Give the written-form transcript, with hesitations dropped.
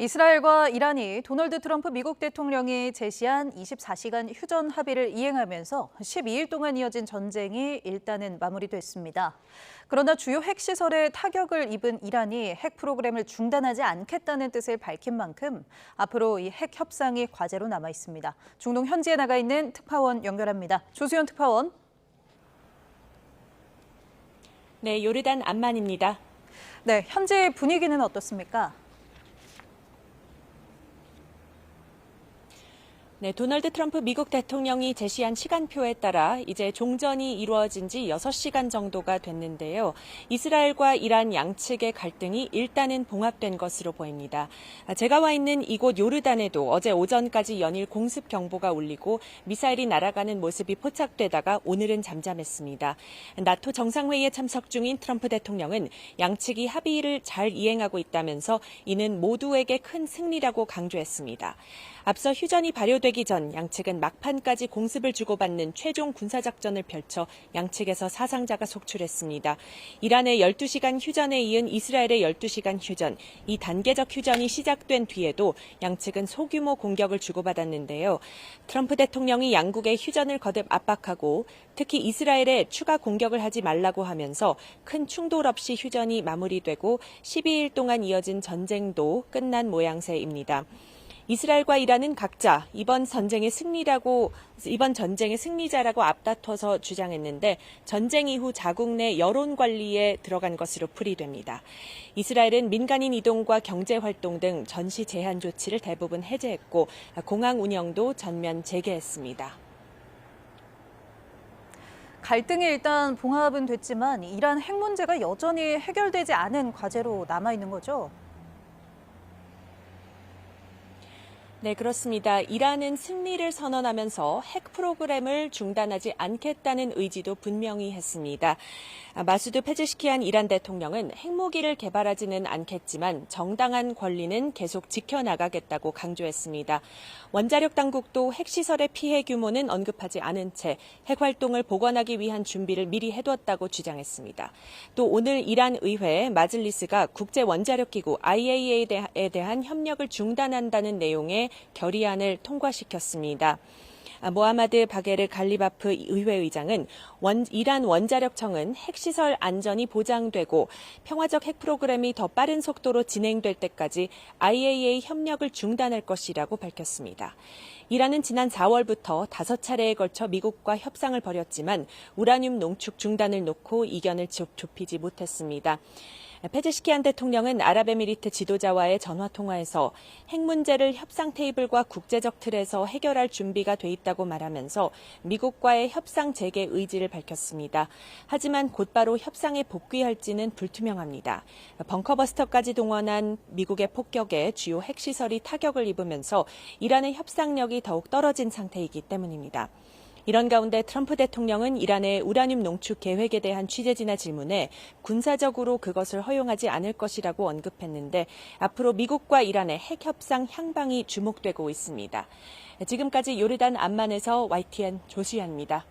이스라엘과 이란이 도널드 트럼프 미국 대통령이 제시한 24시간 휴전 합의를 이행하면서 12일 동안 이어진 전쟁이 일단은 마무리됐습니다. 그러나 주요 핵시설에 타격을 입은 이란이 핵 프로그램을 중단하지 않겠다는 뜻을 밝힌 만큼 앞으로 이 핵 협상이 과제로 남아 있습니다. 중동 현지에 나가 있는 특파원 연결합니다. 조수연 특파원. 네, 요르단 암만입니다. 네, 현재 분위기는 어떻습니까? 네, 도널드 트럼프 미국 대통령이 제시한 시간표에 따라 이제 종전이 이루어진 지 6시간 정도가 됐는데요. 이스라엘과 이란 양측의 갈등이 일단은 봉합된 것으로 보입니다. 제가 와 있는 이곳 요르단에도 어제 오전까지 연일 공습 경보가 울리고 미사일이 날아가는 모습이 포착되다가 오늘은 잠잠했습니다. 나토 정상회의에 참석 중인 트럼프 대통령은 양측이 합의를 잘 이행하고 있다면서 이는 모두에게 큰 승리라고 강조했습니다. 앞서 휴전이 발효되기 전 양측은 막판까지 공습을 주고받는 최종 군사작전을 펼쳐 양측에서 사상자가 속출했습니다. 이란의 12시간 휴전에 이은 이스라엘의 12시간 휴전, 이 단계적 휴전이 시작된 뒤에도 양측은 소규모 공격을 주고받았는데요. 트럼프 대통령이 양국의 휴전을 거듭 압박하고 특히 이스라엘에 추가 공격을 하지 말라고 하면서 큰 충돌 없이 휴전이 마무리되고 12일 동안 이어진 전쟁도 끝난 모양새입니다. 이스라엘과 이란은 각자 이번 전쟁의 승리자라고 앞다퉈서 주장했는데 전쟁 이후 자국 내 여론 관리에 들어간 것으로 풀이됩니다. 이스라엘은 민간인 이동과 경제 활동 등 전시 제한 조치를 대부분 해제했고 공항 운영도 전면 재개했습니다. 갈등이 일단 봉합은 됐지만 이란 핵 문제가 여전히 해결되지 않은 과제로 남아 있는 거죠? 네, 그렇습니다. 이란은 승리를 선언하면서 핵 프로그램을 중단하지 않겠다는 의지도 분명히 했습니다. 마수드 페제시키안 이란 대통령은 핵무기를 개발하지는 않겠지만 정당한 권리는 계속 지켜나가겠다고 강조했습니다. 원자력 당국도 핵시설의 피해 규모는 언급하지 않은 채 핵활동을 복원하기 위한 준비를 미리 해뒀다고 주장했습니다. 또 오늘 이란 의회 마즐리스가 국제원자력기구 IAEA에 대한 협력을 중단한다는 내용의 결의안을 통과시켰습니다. 모하마드 바게르 갈리바프 의회의장은 이란 원자력청은 핵시설 안전이 보장되고 평화적 핵 프로그램이 더 빠른 속도로 진행될 때까지 IAEA 협력을 중단할 것이라고 밝혔습니다. 이란은 지난 4월부터 5차례에 걸쳐 미국과 협상을 벌였지만 우라늄 농축 중단을 놓고 이견을 좁히지 못했습니다. 페제시키안 대통령은 아랍에미리트 지도자와의 전화통화에서 핵 문제를 협상 테이블과 국제적 틀에서 해결할 준비가 돼 있다고 말하면서 미국과의 협상 재개 의지를 밝혔습니다. 하지만 곧바로 협상에 복귀할지는 불투명합니다. 벙커버스터까지 동원한 미국의 폭격에 주요 핵시설이 타격을 입으면서 이란의 협상력이 더욱 떨어진 상태이기 때문입니다. 이런 가운데 트럼프 대통령은 이란의 우라늄 농축 계획에 대한 취재진의 질문에 군사적으로 그것을 허용하지 않을 것이라고 언급했는데 앞으로 미국과 이란의 핵 협상 향방이 주목되고 있습니다. 지금까지 요르단 암만에서 YTN 조수연입니다.